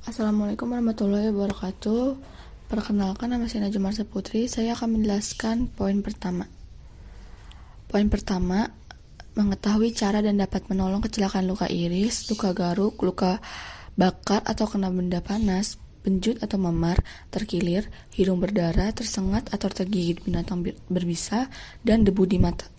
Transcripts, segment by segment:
Assalamualaikum warahmatullahi wabarakatuh. Perkenalkan, nama saya Najwa Marsha Putri. Saya akan menjelaskan poin pertama. Poin pertama, mengetahui cara dan dapat menolong kecelakaan luka iris, luka garuk, luka bakar atau kena benda panas, benjut atau memar, terkilir, hidung berdarah, tersengat atau tergigit binatang berbisa, dan debu di mata.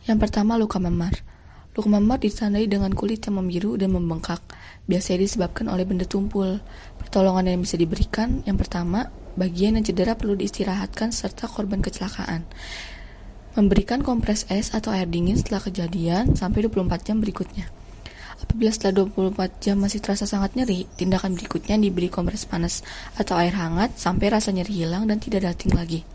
Yang pertama, luka memar. Luka memar ditandai dengan kulit yang membiru dan membengkak, biasanya disebabkan oleh benda tumpul. Pertolongan yang bisa diberikan, yang pertama, bagian yang cedera perlu diistirahatkan serta korban kecelakaan. Memberikan kompres es atau air dingin setelah kejadian sampai 24 jam berikutnya. Apabila setelah 24 jam masih terasa sangat nyeri, tindakan berikutnya diberi kompres panas atau air hangat sampai rasa nyeri hilang dan tidak dating lagi.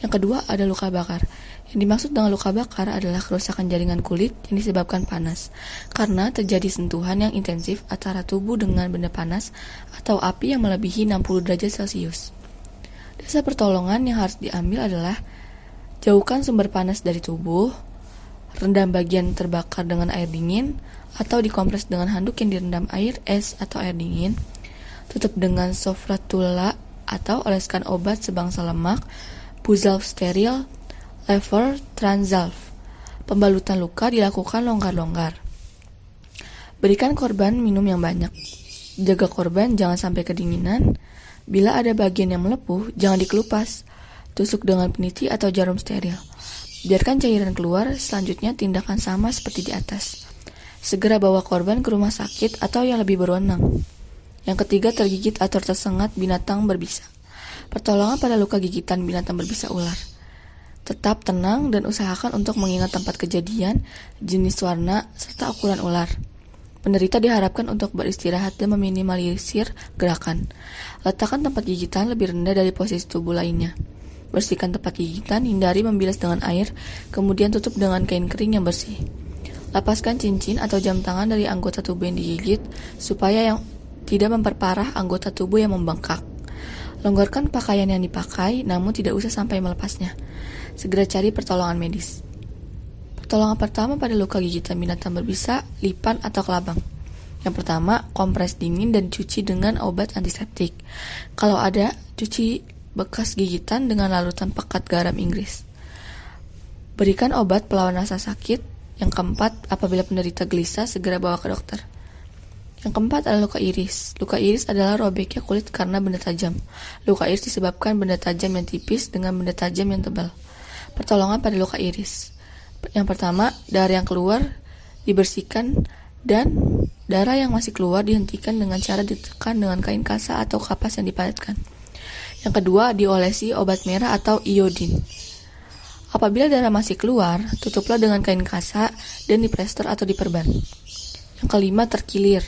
Yang kedua ada luka bakar. Yang dimaksud dengan luka bakar adalah kerusakan jaringan kulit yang disebabkan panas, karena terjadi sentuhan yang intensif antara tubuh dengan benda panas atau api yang melebihi 60 derajat Celcius. Dasar pertolongan yang harus diambil adalah jauhkan sumber panas dari tubuh, rendam bagian terbakar dengan air dingin, atau dikompres dengan handuk yang direndam air, es, atau air dingin, tutup dengan sofratula atau oleskan obat sebangsa lemak, Buzalf steril, lever, Transalf. Pembalutan luka dilakukan longgar-longgar. Berikan korban minum yang banyak. Jaga korban jangan sampai kedinginan. Bila ada bagian yang melepuh, jangan dikelupas. Tusuk dengan peniti atau jarum steril. Biarkan cairan keluar, selanjutnya tindakan sama seperti di atas. Segera bawa korban ke rumah sakit atau yang lebih berwenang. Yang ketiga, tergigit atau tersengat binatang berbisa. Pertolongan pada luka gigitan binatang berbisa ular. Tetap tenang dan usahakan untuk mengingat tempat kejadian, jenis warna, serta ukuran ular. Penderita diharapkan untuk beristirahat dan meminimalisir gerakan. Letakkan tempat gigitan lebih rendah dari posisi tubuh lainnya. Bersihkan tempat gigitan, hindari membilas dengan air, kemudian tutup dengan kain kering yang bersih. Lepaskan cincin atau jam tangan dari anggota tubuh yang digigit, supaya yang tidak memperparah anggota tubuh yang membengkak. Longgarkan pakaian yang dipakai, namun tidak usah sampai melepasnya. Segera cari pertolongan medis. Pertolongan pertama pada luka gigitan binatang berbisa, lipan atau kelabang. Yang pertama, kompres dingin dan cuci dengan obat antiseptik. Kalau ada, cuci bekas gigitan dengan larutan pekat garam Inggris. Berikan obat pelawan rasa sakit. Yang keempat, apabila penderita gelisah, segera bawa ke dokter. Yang keempat adalah luka iris. Luka iris adalah robeknya kulit karena benda tajam. Luka iris disebabkan benda tajam yang tipis dengan benda tajam yang tebal. Pertolongan pada luka iris. Yang pertama, darah yang keluar dibersihkan dan darah yang masih keluar dihentikan dengan cara ditekan dengan kain kasa atau kapas yang dipadatkan. Yang kedua, diolesi obat merah atau iodin. Apabila darah masih keluar, tutuplah dengan kain kasa dan diplester atau diperban. Yang kelima, terkilir.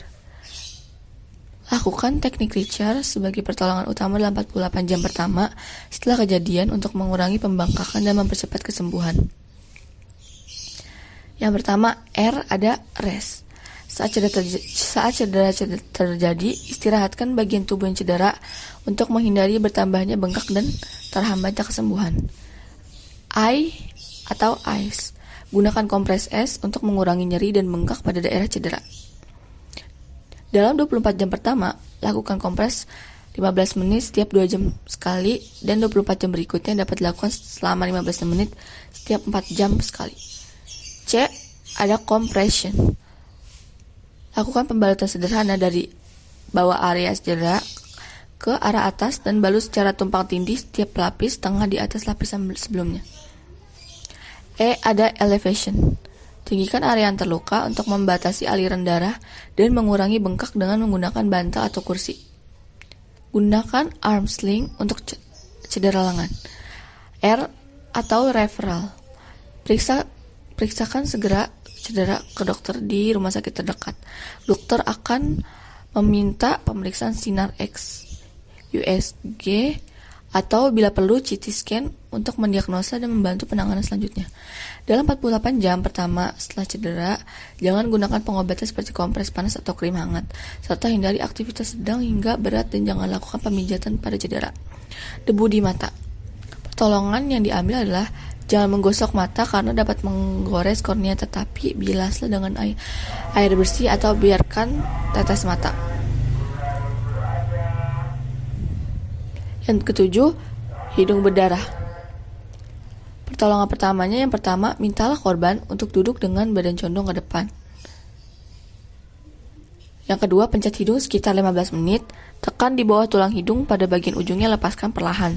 Lakukan teknik Richard sebagai pertolongan utama dalam 48 jam pertama setelah kejadian untuk mengurangi pembengkakan dan mempercepat kesembuhan. Yang pertama, R ada rest. Saat cedera terjadi, istirahatkan bagian tubuh yang cedera untuk menghindari bertambahnya bengkak dan terhambatnya kesembuhan. I atau ice. Gunakan kompres es untuk mengurangi nyeri dan bengkak pada daerah cedera. Dalam 24 jam pertama, lakukan kompres 15 menit setiap 2 jam sekali dan 24 jam berikutnya dapat dilakukan selama 15 menit setiap 4 jam sekali. C. Ada compression. Lakukan pembalutan sederhana dari bawah area cedera ke arah atas dan balut secara tumpang tindih setiap lapis tengah di atas lapisan sebelumnya. E. Ada elevation. Tinggikan area yang terluka untuk membatasi aliran darah dan mengurangi bengkak dengan menggunakan bantal atau kursi. Gunakan arm sling untuk cedera lengan. R atau referral. Periksakan segera cedera ke dokter di rumah sakit terdekat. Dokter akan meminta pemeriksaan sinar X, USG, atau bila perlu CT scan untuk mendiagnosa dan membantu penanganan selanjutnya. Dalam 48 jam pertama setelah cedera, jangan gunakan pengobatan seperti kompres panas atau krim hangat, serta hindari aktivitas sedang hingga berat dan jangan lakukan pemijatan pada cedera. Debu di mata. Pertolongan yang diambil adalah jangan menggosok mata karena dapat menggores kornea, tetapi bilaslah dengan air bersih atau biarkan tetes mata. Yang ketujuh, hidung berdarah. Pertolongan pertamanya yang pertama, mintalah korban untuk duduk dengan badan condong ke depan. Yang kedua, pencet hidung sekitar 15 menit, tekan di bawah tulang hidung pada bagian ujungnya, lepaskan perlahan.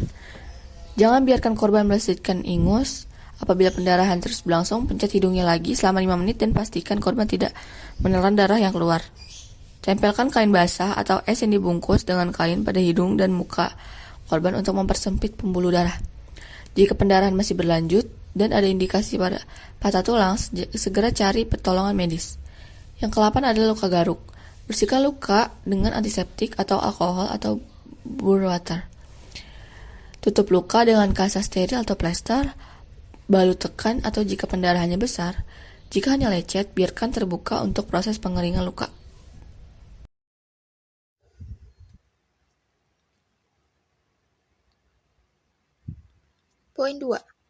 Jangan biarkan korban melesitkan ingus. Apabila pendarahan terus berlangsung, pencet hidungnya lagi selama 5 menit dan pastikan korban tidak menelan darah yang keluar. Tempelkan kain basah atau es yang dibungkus dengan kain pada hidung dan muka korban untuk mempersempit pembuluh darah. Jika pendarahan masih berlanjut dan ada indikasi pada patah tulang, segera cari pertolongan medis. Yang ke-8 adalah luka garuk. Bersihkan luka dengan antiseptik atau alkohol atau bur water. Tutup luka dengan kasa steril atau plester. Balut tekan atau jika pendarahannya besar. Jika hanya lecet, biarkan terbuka untuk proses pengeringan luka. Poin 2.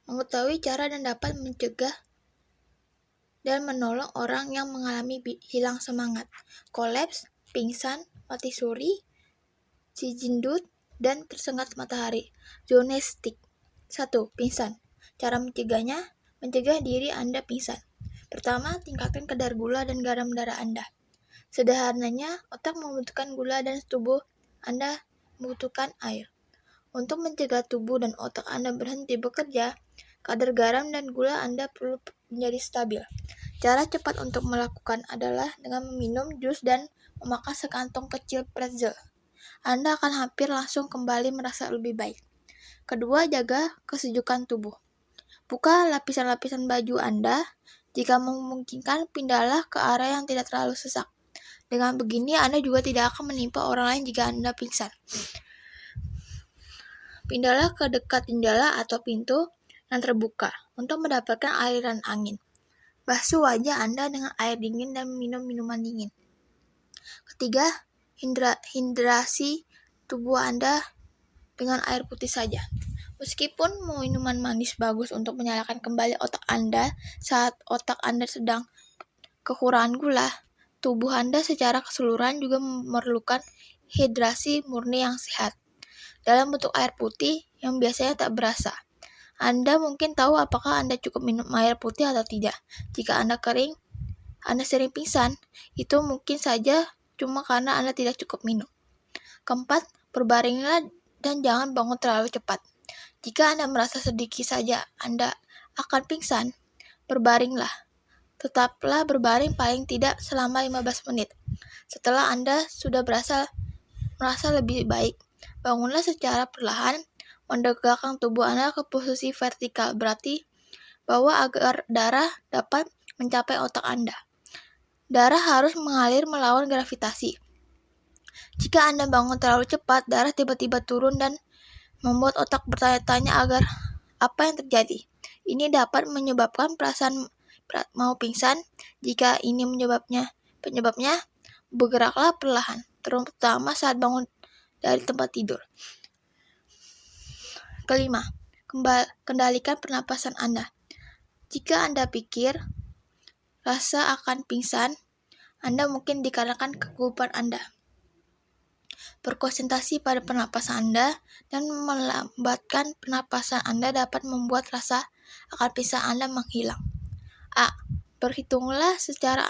Mengetahui cara dan dapat mencegah dan menolong orang yang mengalami hilang semangat, kolaps, pingsan, mati suri, cijindut, dan tersengat matahari. Zonestik. 1. Pingsan. Cara mencegahnya, mencegah diri Anda pingsan. Pertama, tingkatkan kadar gula dan garam darah Anda. Sederhananya, otak membutuhkan gula dan tubuh Anda membutuhkan air. Untuk mencegah tubuh dan otak Anda berhenti bekerja, kadar garam dan gula Anda perlu menjadi stabil. Cara cepat untuk melakukan adalah dengan meminum jus dan memakan sekantong kecil pretzel. Anda akan hampir langsung kembali merasa lebih baik. Kedua, jaga kesejukan tubuh. Buka lapisan-lapisan baju Anda. Jika memungkinkan, pindahlah ke area yang tidak terlalu sesak. Dengan begini, Anda juga tidak akan menimpa orang lain jika Anda pingsan. Pindahlah ke dekat jendela atau pintu yang terbuka untuk mendapatkan aliran angin. Basuh wajah Anda dengan air dingin dan minum minuman dingin. Ketiga, hidrasi tubuh Anda dengan air putih saja. Meskipun minuman manis bagus untuk menyalakan kembali otak Anda saat otak Anda sedang kekurangan gula, tubuh Anda secara keseluruhan juga memerlukan hidrasi murni yang sehat dalam bentuk air putih yang biasanya tak berasa. Anda mungkin tahu apakah Anda cukup minum air putih atau tidak. Jika Anda sering pingsan, itu mungkin saja cuma karena Anda tidak cukup minum. Keempat, berbaringlah dan jangan bangun terlalu cepat. Jika Anda merasa sedikit saja Anda akan pingsan, berbaringlah. Tetaplah berbaring paling tidak selama 15 menit. Setelah Anda sudah merasa lebih baik, bangunlah secara perlahan, mendegakkan tubuh Anda ke posisi vertikal, berarti bahwa agar darah dapat mencapai otak Anda. Darah harus mengalir melawan gravitasi. Jika Anda bangun terlalu cepat, darah tiba-tiba turun dan membuat otak bertanya-tanya agar apa yang terjadi. Ini dapat menyebabkan perasaan mau pingsan. Jika ini penyebabnya, bergeraklah perlahan, terutama saat bangun dari tempat tidur. Kelima, kendalikan pernapasan Anda. Jika Anda pikir rasa akan pingsan, Anda mungkin dikarenakan kegugupan Anda. Berkonsentrasi pada pernapasan Anda dan melambatkan pernapasan Anda dapat membuat rasa akan pingsan Anda menghilang. A. Berhitunglah secara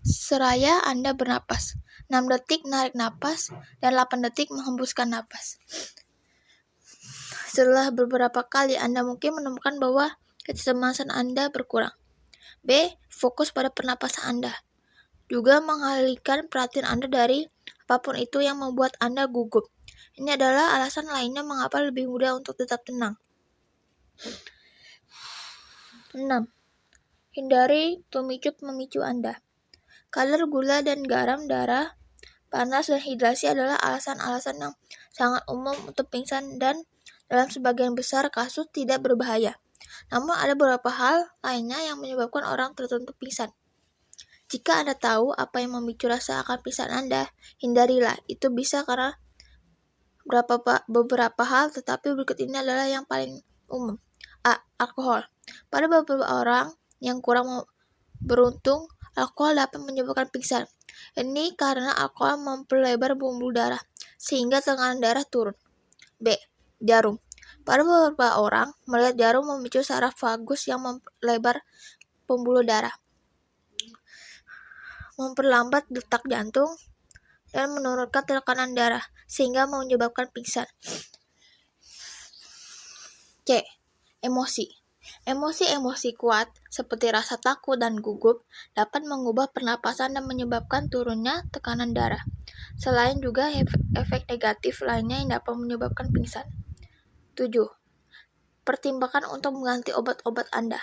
seraya Anda bernapas. 6 detik narik napas dan 8 detik menghembuskan napas. Setelah beberapa kali, Anda mungkin menemukan bahwa kecemasan Anda berkurang. B. Fokus pada pernapasan Anda. Juga mengalihkan perhatian Anda dari apapun itu yang membuat Anda gugup. Ini adalah alasan lainnya mengapa lebih mudah untuk tetap tenang. 6. Hindari memicu Anda. Kadar gula dan garam darah, panas, dan hidrasi adalah alasan-alasan yang sangat umum untuk pingsan dan dalam sebagian besar kasus tidak berbahaya. Namun ada beberapa hal lainnya yang menyebabkan orang tertentu pingsan. Jika Anda tahu apa yang memicu rasa akan pingsan Anda, hindarilah. Itu bisa karena beberapa hal, tetapi berikut ini adalah yang paling umum. A. Alkohol. Pada beberapa orang yang kurang beruntung, alkohol dapat menyebabkan pingsan. Ini karena alkohol memperlebar pembuluh darah, sehingga tekanan darah turun. B. jarum. Pada beberapa orang, melihat jarum memicu saraf vagus yang melebar pembuluh darah, memperlambat detak jantung, dan menurunkan tekanan darah, sehingga menyebabkan pingsan. C. Emosi. Emosi-emosi kuat, seperti rasa takut dan gugup, dapat mengubah pernapasan dan menyebabkan turunnya tekanan darah. Selain juga efek negatif lainnya yang dapat menyebabkan pingsan. 7. Pertimbangkan untuk mengganti obat-obat Anda.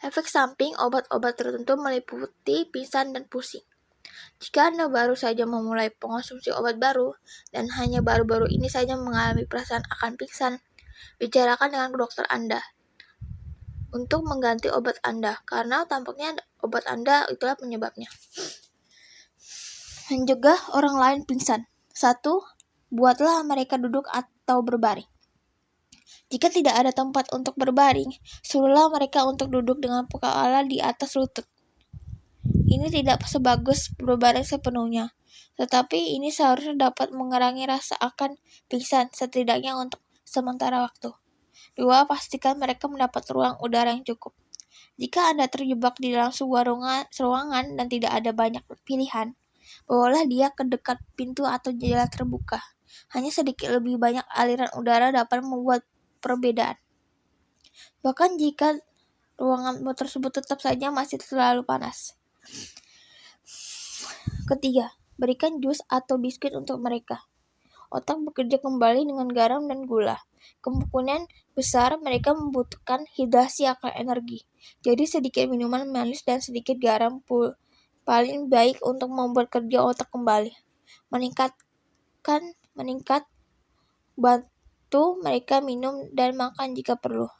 Efek samping obat-obat tertentu meliputi pingsan dan pusing. Jika Anda baru saja memulai mengonsumsi obat baru dan hanya baru-baru ini saja mengalami perasaan akan pingsan, bicarakan dengan dokter Anda untuk mengganti obat Anda, karena tampaknya obat Anda itulah penyebabnya. Mencegah orang lain pingsan. 1. Buatlah mereka duduk atau berbaring. Jika tidak ada tempat untuk berbaring, suruhlah mereka untuk duduk dengan kepala di atas lutut. Ini tidak sebagus berbaring sepenuhnya, tetapi ini seharusnya dapat mengurangi rasa akan pingsan setidaknya untuk sementara waktu. 2. Pastikan mereka mendapat ruang udara yang cukup. Jika Anda terjebak di dalam sebuah ruangan dan tidak ada banyak pilihan, bawalah dia ke dekat pintu atau jendela terbuka. Hanya sedikit lebih banyak aliran udara dapat membuat perbedaan. Bahkan jika ruangan tersebut tetap saja masih terlalu panas. Ketiga, berikan jus atau biskuit untuk mereka. Otak bekerja kembali dengan garam dan gula. Kemungkinan besar mereka membutuhkan hidrasi akan energi. Jadi sedikit minuman manis dan sedikit garam paling baik untuk membuat kerja otak kembali. Bantu mereka minum dan makan jika perlu.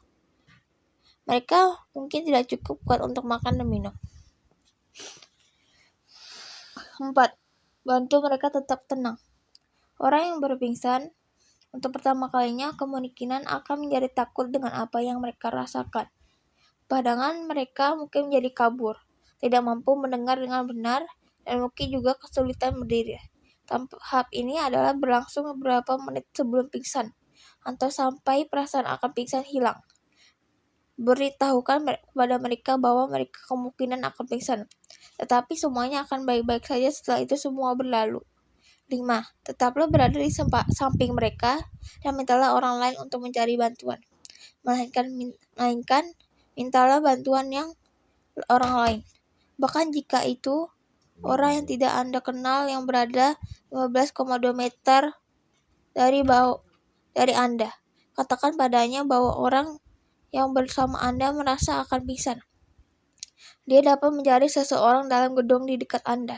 Mereka mungkin tidak cukup kuat untuk makan dan minum. 4. Bantu mereka tetap tenang. Orang yang berpingsan untuk pertama kalinya kemungkinan akan menjadi takut dengan apa yang mereka rasakan. Pandangan mereka mungkin menjadi kabur, tidak mampu mendengar dengan benar, dan mungkin juga kesulitan berdiri. Tahap ini adalah berlangsung beberapa menit sebelum pingsan, atau sampai perasaan akan pingsan hilang. Beritahukan kepada mereka bahwa mereka kemungkinan akan pingsan, tetapi semuanya akan baik-baik saja setelah itu semua berlalu. 5. Tetaplah berada di samping mereka dan mintalah orang lain untuk mencari bantuan. Melainkan mintalah bantuan yang orang lain. Bahkan jika itu orang yang tidak Anda kenal yang berada 15,2 meter dari Anda. Katakan padanya bahwa orang yang bersama Anda merasa akan pingsan. Dia dapat mencari seseorang dalam gedung di dekat Anda,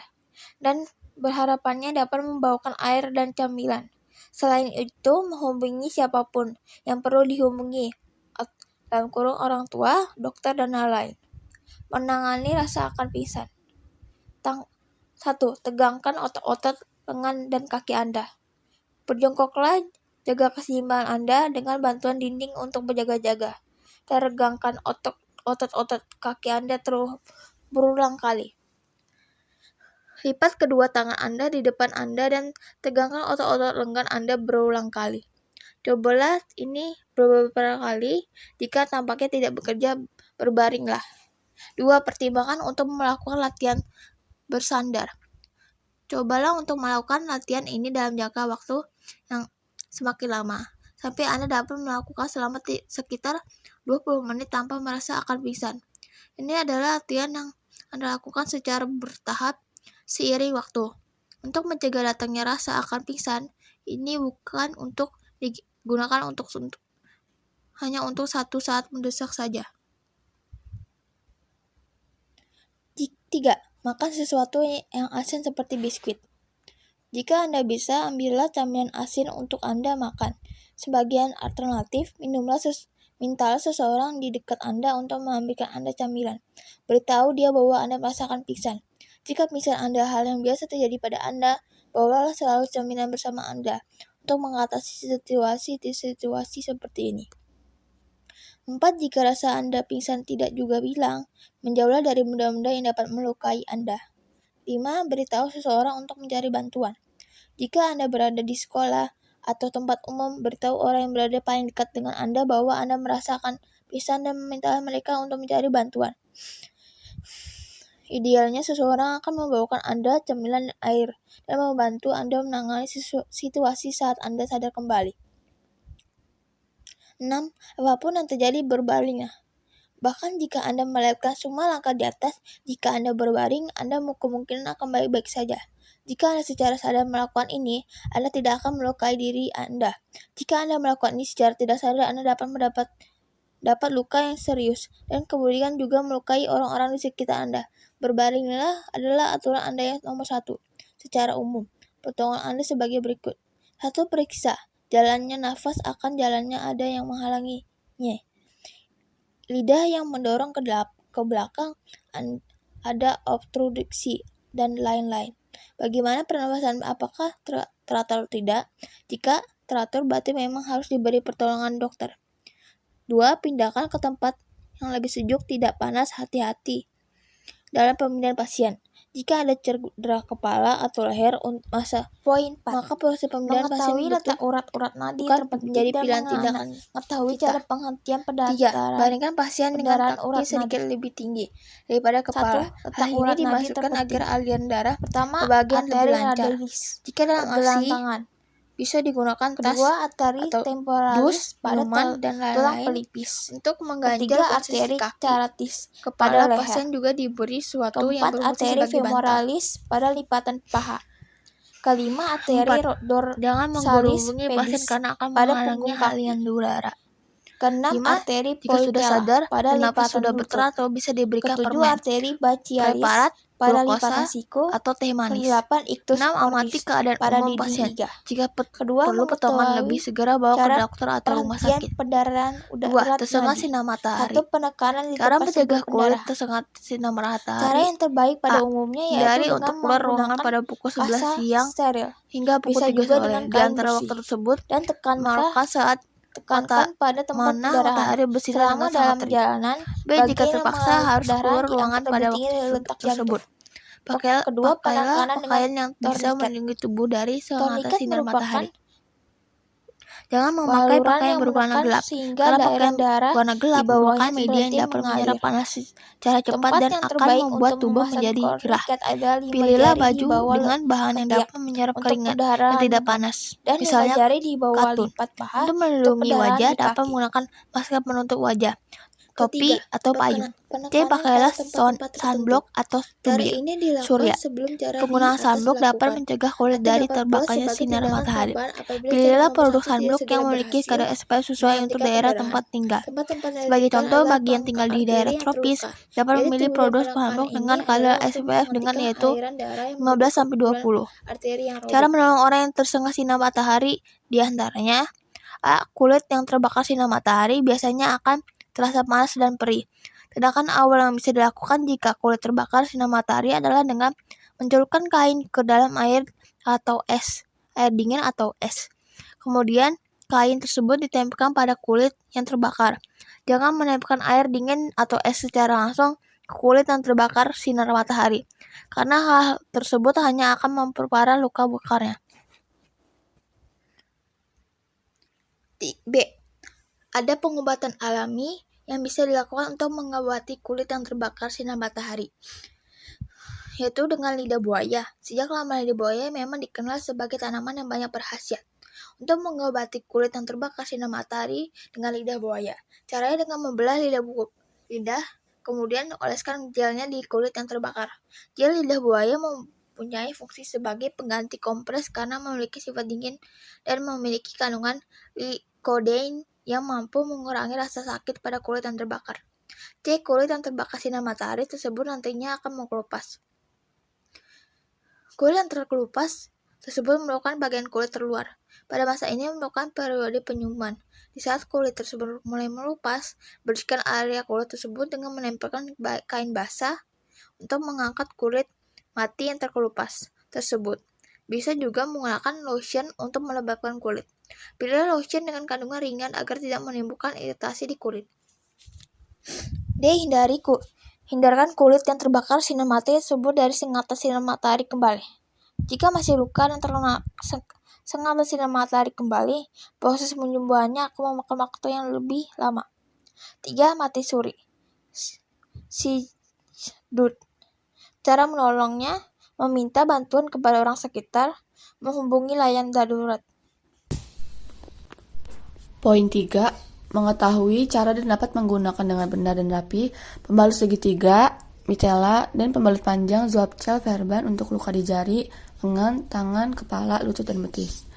dan berharapannya dapat membawakan air dan camilan. Selain itu, menghubungi siapapun yang perlu dihubungi, dalam kurung orang tua, dokter, dan lain-lain. Menangani rasa akan pingsan. 1. Tegangkan otot-otot lengan dan kaki Anda. Berjongkoklah, jaga keseimbangan Anda dengan bantuan dinding untuk berjaga-jaga. Regangkan otot-otot kaki Anda berulang kali. Lipat kedua tangan Anda di depan Anda dan tegangkan otot-otot lengan Anda berulang kali. Cobalah ini beberapa kali. Jika tampaknya tidak bekerja, berbaringlah. 2. Pertimbangkan untuk melakukan latihan bersandar. Cobalah untuk melakukan latihan ini dalam jangka waktu yang semakin lama, sampai Anda dapat melakukan selama sekitar 20 menit tanpa merasa akan pingsan. Ini adalah latihan yang Anda lakukan secara bertahap seiring waktu. Untuk mencegah datangnya rasa akan pingsan, ini bukan untuk digunakan hanya untuk satu saat mendesak saja. 3. Makan sesuatu yang asin seperti biskuit. Jika Anda bisa, ambillah camilan asin untuk Anda makan. Sebagian alternatif, mintalah seseorang di dekat Anda untuk mengambilkan Anda camilan. Beritahu dia bahwa Anda merasakan pingsan. Jika pingsan Anda hal yang biasa terjadi pada Anda, bawalah selalu camilan bersama Anda untuk mengatasi situasi seperti ini. 4. Jika rasa Anda pingsan tidak juga hilang, menjauhlah dari benda-benda yang dapat melukai Anda. 5. Beritahu seseorang untuk mencari bantuan. Jika Anda berada di sekolah atau tempat umum. Beritahu orang yang berada paling dekat dengan Anda bahwa Anda merasakan pisan dan meminta mereka untuk mencari bantuan. Idealnya seseorang akan membawakan Anda cemilan dan air dan membantu Anda menangani situasi saat Anda sadar kembali. 6. Apapun yang terjadi, berbalinglah. Bahkan jika Anda melewatkan semua langkah di atas, jika Anda berbaring, Anda kemungkinan akan baik-baik saja. Jika Anda secara sadar melakukan ini, Anda tidak akan melukai diri Anda. Jika Anda melakukan ini secara tidak sadar, Anda dapat mendapat luka yang serius dan kemudian juga melukai orang-orang di sekitar Anda. Berbaringlah adalah aturan Anda yang nomor 1. Secara umum, pertolongan Anda sebagai berikut. 1. Periksa jalannya nafas akan jalannya ada yang menghalanginya. Lidah yang mendorong ke belakang, ada obstruksi, dan lain-lain. Bagaimana pernapasan? Apakah teratur atau tidak? Jika teratur, berarti memang harus diberi pertolongan dokter. 2. Pindahkan ke tempat yang lebih sejuk, tidak panas. Hati-hati dalam pemindahan pasien. Jika ada cedera kepala atau leher maka proses pemindahan pasien Mengetahui letak urat-urat nadi bukan menjadi pilihan tindakan. Mengetahui kita. cara penghentian 3. pendarahan. Baringkan pasien dengan Pendarahan kaki sedikit urat lebih tinggi daripada kepala. 1. Hal ini urat nadi dimaksudkan terpenting. agar aliran darah Pertama, ke bagian lebih arteri lancar. radialis. Jika dalam ASI, tangan. bisa digunakan tas Kedua, arteri atau temporalis pada minuman dan tulang lain-lain pelipis. untuk mengganjal Ketiga, posisi arteri kaki. caratis Kepala pada leher. pasien juga diberi suatu yang Keempat, berfungsi arteri sebagai bantal. femoralis pada lipatan paha. Kelima, arteri Jangan dorsalis menghubungi pedis pasien karena akan pada menghalangi punggung kaki. aliran udara. Keenam, 5. arteri Jika sudah politella sadar pada dan nafas lipatan sudah lutut. berteratur, bisa diberikan Ketujuh, permen, arteri brachialis preparat, pada glukosa, lipatan siku. atau teh manis. Kedelapan, ictus 6. Amati cordis keadaan pada umum dinding pasien. iga. Jika Kedua, perlu pertolongan lebih, segera bawa ke cara dokter atau rumah penghentian sakit. pendarahan 2. Tersengat nadi. sinar matahari. 1. Penekanan di Cara tempat mencegah sumber kulit pendarahan. tersengat sinar Cara matahari. yang terbaik pada A. umumnya Hindari yaitu untuk dengan keluar ruangan menggunakan pada pukul 11 kasa siang steril hingga pukul Bisa 3 juga sore. dengan Di kain antara bersih. waktu tersebut, dan melakukan saat tekankan pada tempat mana pendarahan. matahari bersinar Selama dengan dalam sangat terik. perjalanan, B. Jika bagian yang terpaksa mengalami harus pendarahan keluar ruangan diangkat pada lebih tinggi waktu dari letak tersebut. jantung. Kedua, Kedua, pakailah penekanan pakaian yang bisa tourniquet. melindungi tubuh dari sengatan Tourniquet sinar merupakan matahari. Jangan memakai baluran pakaian yang berwarna menekan gelap, sehingga karena daerah pakaian darah warna gelap di bawahnya merupakan media yang berhenti dapat mengalir. menyerap panas secara cepat Tempat dan yang akan terbaik membuat untuk tubuh memasang menjadi gerah. tourniquet adalah 5 Pilihlah jari di baju bawah dengan bahan yang ketiak dapat menyerap untuk keringat yang pendarahan tidak umum, panas, dan 5 misalnya jari di bawah katun. lipat paha Untuk untuk melindungi pendarahan wajah, di dapat kaki. menggunakan masker penutup wajah, topi Ketiga, atau payung. C. penekanan Pakailah pada tempat-tempat tertentu. sunblock atau Cara tabir ini dilakukan surya. sebelum cara di Penggunaan atas sunblock dapat dilakukan, mencegah kulit atau dari dapat pula terbakarnya sebagai sinar tindakan matahari. tambahan apabila Pilihlah cara produk nomor 1 sunblock tidak yang segera memiliki berhasil kadar SPF sesuai untuk menghentikan daerah pendarahan. tempat tinggal. Tempat-tempat yang Sebagai dilakukan contoh, adalah bagi yang tinggal di arteri daerah yang tropis terluka. dapat Jadi memilih tujuan produk penekanan sunblock ini dengan adalah kadar untuk SPF dengan menghentikan yaitu aliran darah yang 15-20. arteri yang robek. Cara menolong orang yang tersengat sinar matahari diantaranya: A. Kulit yang terbakar sinar matahari biasanya akan terasa panas dan perih. Tindakan awal yang bisa dilakukan jika kulit terbakar sinar matahari adalah dengan mencelupkan kain ke dalam air dingin atau es. Kemudian, kain tersebut ditempelkan pada kulit yang terbakar. Jangan menempelkan air dingin atau es secara langsung ke kulit yang terbakar sinar matahari, karena hal tersebut hanya akan memperparah luka bakarnya. B. Ada pengobatan alami yang bisa dilakukan untuk mengobati kulit yang terbakar sinar matahari, yaitu dengan lidah buaya. Sejak lama lidah buaya memang dikenal sebagai tanaman yang banyak berkhasiat untuk mengobati kulit yang terbakar sinar matahari dengan lidah buaya. Caranya dengan membelah lidah, kemudian oleskan gelnya di kulit yang terbakar. Gel lidah buaya mempunyai fungsi sebagai pengganti kompres karena memiliki sifat dingin dan memiliki kandungan kodein yang mampu mengurangi rasa sakit pada kulit yang terbakar. C. Kulit yang terbakar sinar matahari tersebut nantinya akan mengelupas. Kulit yang terkelupas tersebut merupakan bagian kulit terluar. Pada masa ini merupakan periode penyembuhan. Di saat kulit tersebut mulai melupas, bersihkan area kulit tersebut dengan menempelkan kain basah untuk mengangkat kulit mati yang terkelupas tersebut. Bisa juga menggunakan lotion untuk melembabkan kulit. Pilihlah lotion dengan kandungan ringan agar tidak menimbulkan iritasi di kulit. D. Hindarkan kulit yang terbakar sinar matahari tersebut dari sengatan sinar matahari kembali. Jika masih luka dan terkena Sengaja sinar matahari kembali, proses penyembuhannya akan memakan waktu yang lebih lama. 3. Mati suri. Sidut. Cara menolongnya, meminta bantuan kepada orang sekitar, menghubungi layanan darurat. Poin 3. Mengetahui cara dan dapat menggunakan dengan benar dan rapi pembalut segitiga, mitela, dan pembalut panjang Zwaapcel Verban untuk luka di jari, lengan, tangan, kepala, lutut, dan betis.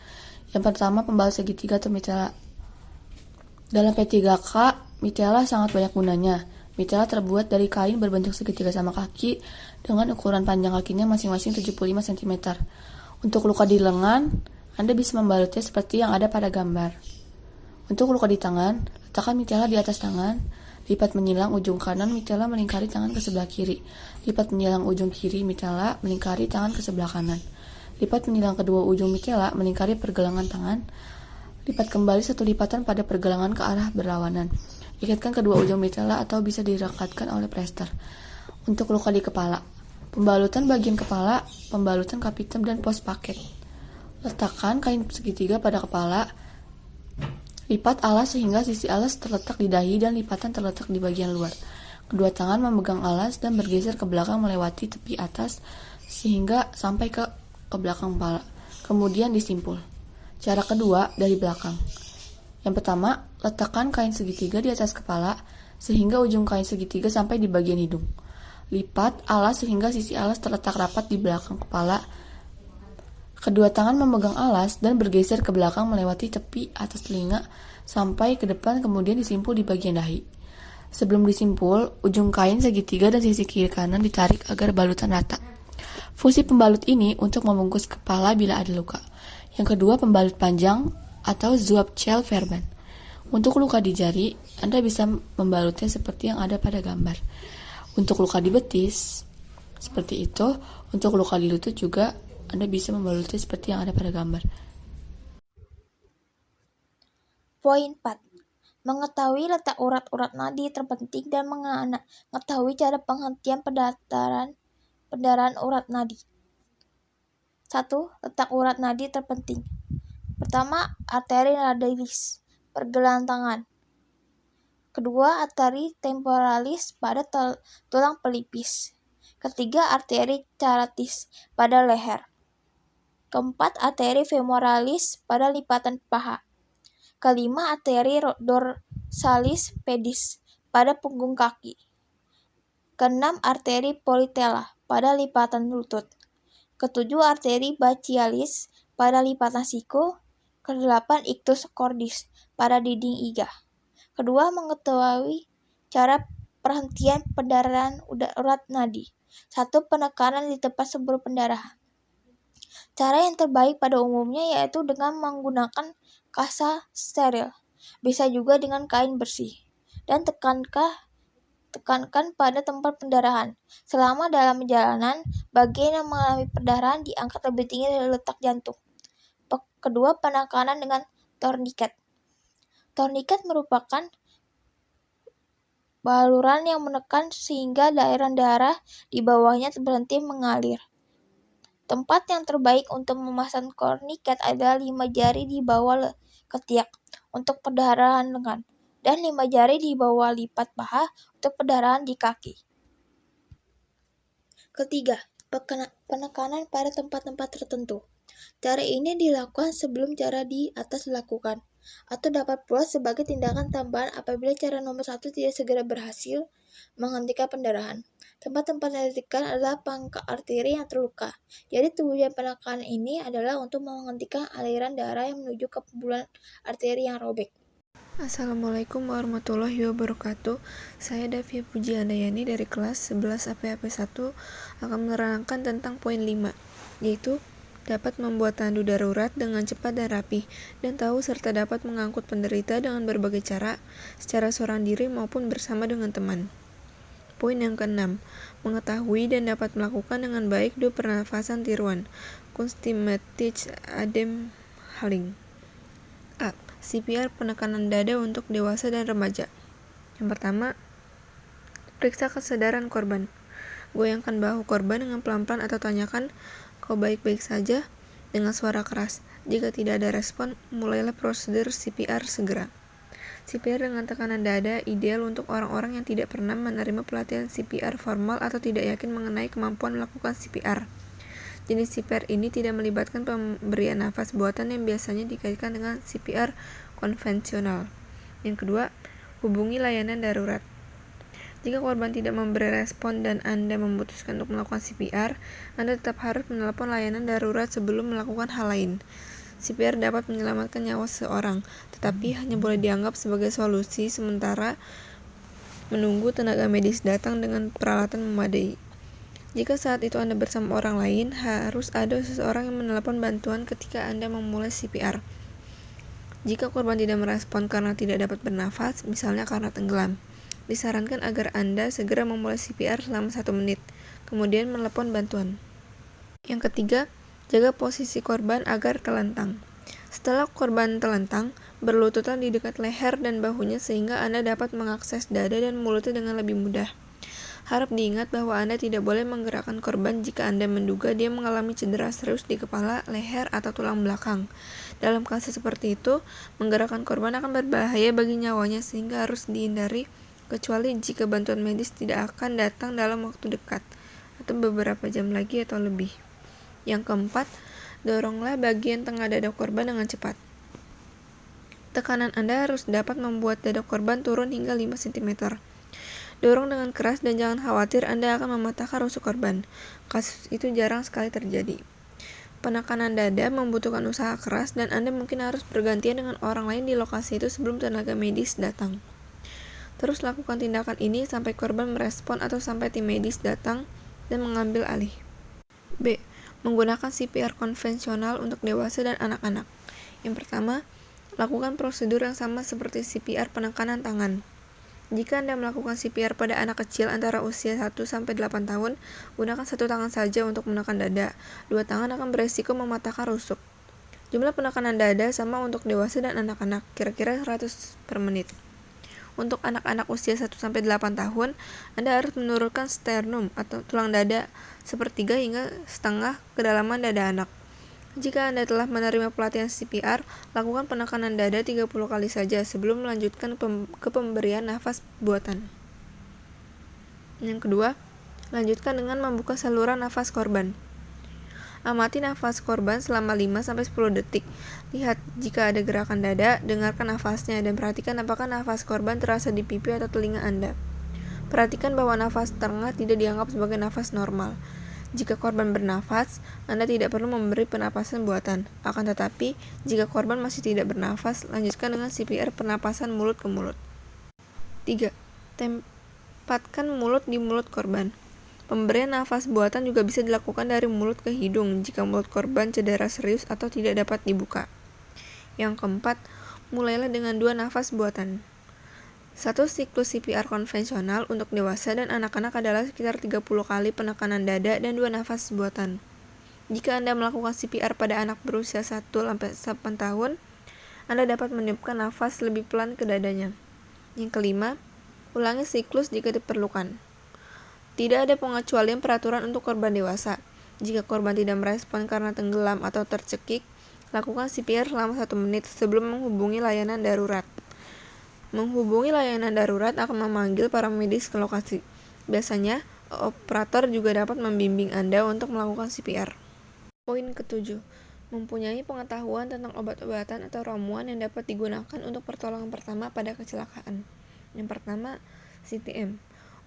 Yang pertama, pembalut segitiga atau mitela. Dalam P3K, mitela sangat banyak gunanya. Mitela terbuat dari kain berbentuk segitiga sama kaki dengan ukuran panjang kakinya masing-masing 75 cm. Untuk luka di lengan, Anda bisa membalutnya seperti yang ada pada gambar. Untuk luka di tangan, letakkan mitela di atas tangan, lipat menyilang ujung kanan mitela melingkari tangan ke sebelah kiri, lipat menyilang ujung kiri mitela melingkari tangan ke sebelah kanan, lipat menyilang kedua ujung mitela melingkari pergelangan tangan, lipat kembali satu lipatan pada pergelangan ke arah berlawanan. Ikatkan kedua ujung mitela atau bisa direkatkan oleh plester. Untuk luka di kepala, pembalutan bagian kepala, pembalutan kapitem dan pos paket. Letakkan kain segitiga pada kepala, lipat alas sehingga sisi alas terletak di dahi dan lipatan terletak di bagian luar. Kedua tangan memegang alas dan bergeser ke belakang melewati tepi atas sehingga sampai ke belakang kepala. Kemudian disimpul. Cara kedua, dari belakang. Yang pertama, letakkan kain segitiga di atas kepala sehingga ujung kain segitiga sampai di bagian hidung. Lipat alas sehingga sisi alas terletak rapat di belakang kepala. Kedua tangan memegang alas dan bergeser ke belakang melewati tepi atas telinga sampai ke depan, kemudian disimpul di bagian dahi. Sebelum disimpul, ujung kain segitiga dan sisi kiri kanan ditarik agar balutan rata. Fungsi pembalut ini untuk membungkus kepala bila ada luka. Yang kedua, pembalut panjang atau Zwaapcel Verban. Untuk luka di jari, Anda bisa membalutnya seperti yang ada pada gambar. Untuk luka di betis, seperti itu. Untuk luka di lutut juga Anda bisa membalutnya seperti yang ada pada gambar. Poin 4. Mengetahui letak urat-urat nadi terpenting dan mengetahui cara penghentian pendarahan urat nadi. 1. Letak urat nadi terpenting. Pertama, arteri radialis, pergelangan tangan. Kedua, arteri temporalis pada tulang pelipis. Ketiga, arteri caratis pada leher. Keempat, arteri femoralis pada lipatan paha. Kelima, arteri dorsalis pedis pada punggung kaki. Keenam, arteri politella pada lipatan lutut. Ketujuh, arteri brachialis pada lipatan siku. Kedelapan, ictus cordis pada dinding iga. Kedua, mengetahui cara perhentian pendarahan urat nadi. 1. Penekanan di tempat sumber pendarahan. Cara yang terbaik pada umumnya yaitu dengan menggunakan kasa steril, bisa juga dengan kain bersih, dan tekankan pada tempat pendarahan. Selama dalam perjalanan, bagian yang mengalami pendarahan diangkat lebih tinggi dari letak jantung. Kedua, penekanan dengan tourniquet. Tourniquet merupakan baluran yang menekan sehingga daerah darah di bawahnya berhenti mengalir. Tempat yang terbaik untuk memasang tourniquet adalah 5 jari di bawah ketiak untuk perdarahan lengan dan 5 jari di bawah lipat paha untuk perdarahan di kaki. Ketiga, penekanan pada tempat-tempat tertentu. Cara ini dilakukan sebelum cara di atas dilakukan, atau dapat pula sebagai tindakan tambahan apabila cara nomor 1 tidak segera berhasil menghentikan pendarahan. Tempat-tempat yang ditekan adalah pangkal arteri yang terluka. Jadi tujuan penekanan ini adalah untuk menghentikan aliran darah yang menuju ke pembuluh arteri yang robek. Assalamualaikum warahmatullahi wabarakatuh. Saya Davia Puji Andayani dari kelas 11 APAP 1 akan menerangkan tentang poin 5, yaitu dapat membuat tandu darurat dengan cepat dan rapi, dan tahu serta dapat mengangkut penderita dengan berbagai cara, secara seorang diri maupun bersama dengan teman. Poin yang ke-6, mengetahui dan dapat melakukan dengan baik 2 pernafasan tiruan, Kunstmatic Ademhaling. A. CPR penekanan dada untuk dewasa dan remaja. Yang pertama, periksa kesadaran korban. Goyangkan bahu korban dengan pelan-pelan atau tanyakan, "Kau baik-baik saja?" dengan suara keras. Jika tidak ada respon, mulailah prosedur CPR segera. CPR dengan tekanan dada ideal untuk orang-orang yang tidak pernah menerima pelatihan CPR formal atau tidak yakin mengenai kemampuan melakukan CPR. Jenis CPR ini tidak melibatkan pemberian nafas buatan yang biasanya dikaitkan dengan CPR konvensional. Yang kedua, hubungi layanan darurat. Jika korban tidak memberi respon dan Anda memutuskan untuk melakukan CPR, Anda tetap harus menelepon layanan darurat sebelum melakukan hal lain. CPR dapat menyelamatkan nyawa seseorang, tetapi hanya boleh dianggap sebagai solusi sementara menunggu tenaga medis datang dengan peralatan memadai. Jika saat itu Anda bersama orang lain, harus ada seseorang yang menelepon bantuan ketika Anda memulai CPR. Jika korban tidak merespon karena tidak dapat bernafas, misalnya karena tenggelam, disarankan agar Anda segera memulai CPR selama 1 menit, kemudian menelepon bantuan. Yang ketiga, jaga posisi korban agar telentang. Setelah korban telentang, berlututlah di dekat leher dan bahunya sehingga Anda dapat mengakses dada dan mulutnya dengan lebih mudah. Harap diingat bahwa Anda tidak boleh menggerakkan korban jika Anda menduga dia mengalami cedera serius di kepala, leher, atau tulang belakang. Dalam kasus seperti itu, menggerakkan korban akan berbahaya bagi nyawanya sehingga harus dihindari kecuali jika bantuan medis tidak akan datang dalam waktu dekat atau beberapa jam lagi atau lebih. Yang keempat, doronglah bagian tengah dada korban dengan cepat. Tekanan Anda harus dapat membuat dada korban turun hingga 5 cm. Dorong dengan keras dan jangan khawatir Anda akan mematahkan rusuk korban. Kasus itu jarang sekali terjadi. Penekanan dada membutuhkan usaha keras dan Anda mungkin harus bergantian dengan orang lain di lokasi itu sebelum tenaga medis datang. Terus lakukan tindakan ini sampai korban merespon atau sampai tim medis datang dan mengambil alih. B. Menggunakan CPR konvensional untuk dewasa dan anak-anak. Yang pertama, lakukan prosedur yang sama seperti CPR penekanan tangan. Jika Anda melakukan CPR pada anak kecil antara usia 1-8 tahun, gunakan 1 tangan saja untuk menekan dada. 2 tangan akan beresiko mematahkan rusuk. Jumlah penekanan dada sama untuk dewasa dan anak-anak, kira-kira 100 per menit. Untuk anak-anak usia 1-8 tahun, Anda harus menurunkan sternum atau tulang dada 1/3 hingga setengah kedalaman dada anak. Jika Anda telah menerima pelatihan CPR, lakukan penekanan dada 30 kali saja sebelum melanjutkan ke pemberian nafas buatan. Yang kedua, lanjutkan dengan membuka saluran nafas korban. Amati nafas korban selama 5-10 detik. Lihat jika ada gerakan dada, dengarkan nafasnya, dan perhatikan apakah nafas korban terasa di pipi atau telinga Anda. Perhatikan bahwa nafas tengah tidak dianggap sebagai nafas normal. Jika korban bernafas, Anda tidak perlu memberi pernapasan buatan. Akan tetapi, jika korban masih tidak bernafas, lanjutkan dengan CPR pernapasan mulut ke mulut. 3. Tempatkan mulut di mulut korban. Pemberian nafas buatan juga bisa dilakukan dari mulut ke hidung jika mulut korban cedera serius atau tidak dapat dibuka. Yang keempat, mulailah dengan 2 nafas buatan. 1 siklus CPR konvensional untuk dewasa dan anak-anak adalah sekitar 30 kali penekanan dada dan 2 nafas buatan. Jika Anda melakukan CPR pada anak berusia 1-8 tahun, Anda dapat meniupkan nafas lebih pelan ke dadanya. Yang kelima, ulangi siklus jika diperlukan. Tidak ada pengecualian peraturan untuk korban dewasa. Jika korban tidak merespon karena tenggelam atau tercekik, lakukan CPR selama 1 menit sebelum menghubungi layanan darurat. Menghubungi layanan darurat akan memanggil para medis ke lokasi. Biasanya, operator juga dapat membimbing Anda untuk melakukan CPR. Poin ke-7. Mempunyai pengetahuan tentang obat-obatan atau ramuan yang dapat digunakan untuk pertolongan pertama pada kecelakaan. Yang pertama, CTM.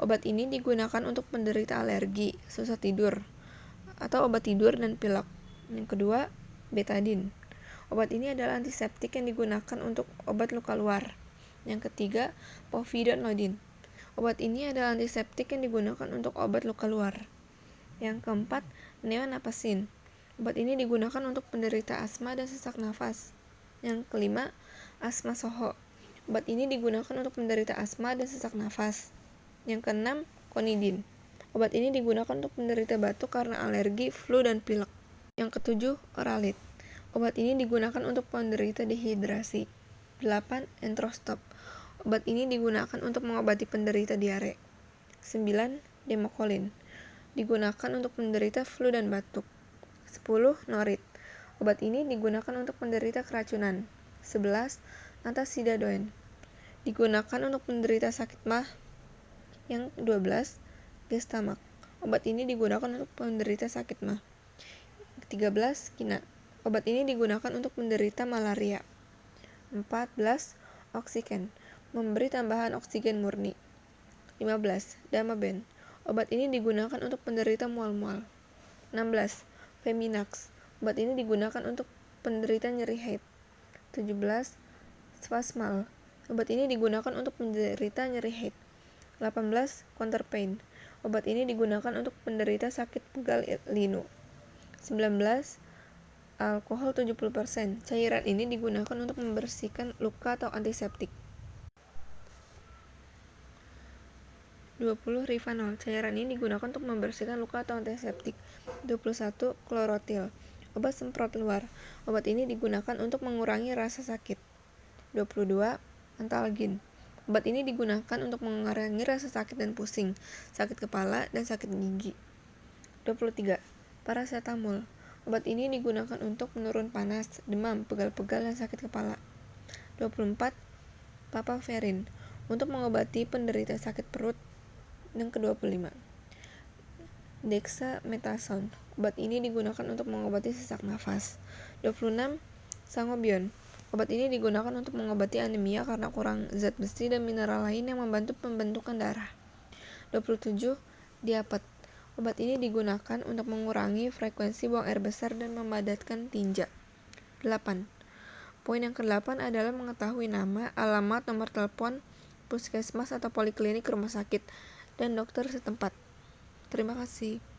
Obat ini digunakan untuk penderita alergi, susah tidur, atau obat tidur dan pilek. Yang kedua, betadine. Obat ini adalah antiseptik yang digunakan untuk obat luka luar. Yang ketiga, povidone. Obat ini adalah antiseptik yang digunakan untuk obat luka luar. Yang keempat, neonapasin. Obat ini digunakan untuk penderita asma dan sesak nafas. Yang kelima, asma SOHO. Obat ini digunakan untuk penderita asma dan sesak nafas. Yang keenam, konidin. Obat ini digunakan untuk penderita batuk karena alergi, flu, dan pilek. Yang ketujuh, oralit. Obat ini digunakan untuk penderita dehidrasi. 8. Entrostop. Obat ini digunakan untuk mengobati penderita diare. 9. Demokolin. Digunakan untuk penderita flu dan batuk. 10. Norit. Obat ini digunakan untuk penderita keracunan. 11. Antasidadoin. Digunakan untuk penderita sakit mah. Yang 12. Gestamak. Obat ini digunakan untuk penderita sakit mah. 13. Kina. Obat ini digunakan untuk penderita malaria. 14. Oksigen. Memberi tambahan oksigen murni. 15. Damaben. Obat ini digunakan untuk penderita mual-mual. 16. Feminax. Obat ini digunakan untuk penderita nyeri haid. 17. Spasmal. Obat ini digunakan untuk penderita nyeri haid. 18. Counterpain. Obat ini digunakan untuk penderita sakit pegal linu. 19. Alkohol 70%. Cairan ini digunakan untuk membersihkan luka atau antiseptik. 20. Rifanol. Cairan ini digunakan untuk membersihkan luka atau antiseptik. 21. Klorotil. Obat semprot luar. Obat ini digunakan untuk mengurangi rasa sakit. 22. Antalgin. Obat ini digunakan untuk mengurangi rasa sakit dan pusing, sakit kepala, dan sakit gigi. 23. Paracetamol. Obat ini digunakan untuk menurun panas, demam, pegal-pegal, dan sakit kepala. 24. Papaverin. Untuk mengobati penderita sakit perut. Yang ke-25. Dexamethasone. Obat ini digunakan untuk mengobati sesak nafas. 26. Sangobion. Obat ini digunakan untuk mengobati anemia karena kurang zat besi dan mineral lain yang membantu pembentukan darah. 27. Diapet. Obat ini digunakan untuk mengurangi frekuensi buang air besar dan memadatkan tinja. 8. Poin yang ke-8 adalah mengetahui nama, alamat, nomor telepon, puskesmas atau poliklinik rumah sakit, dan dokter setempat. Terima kasih.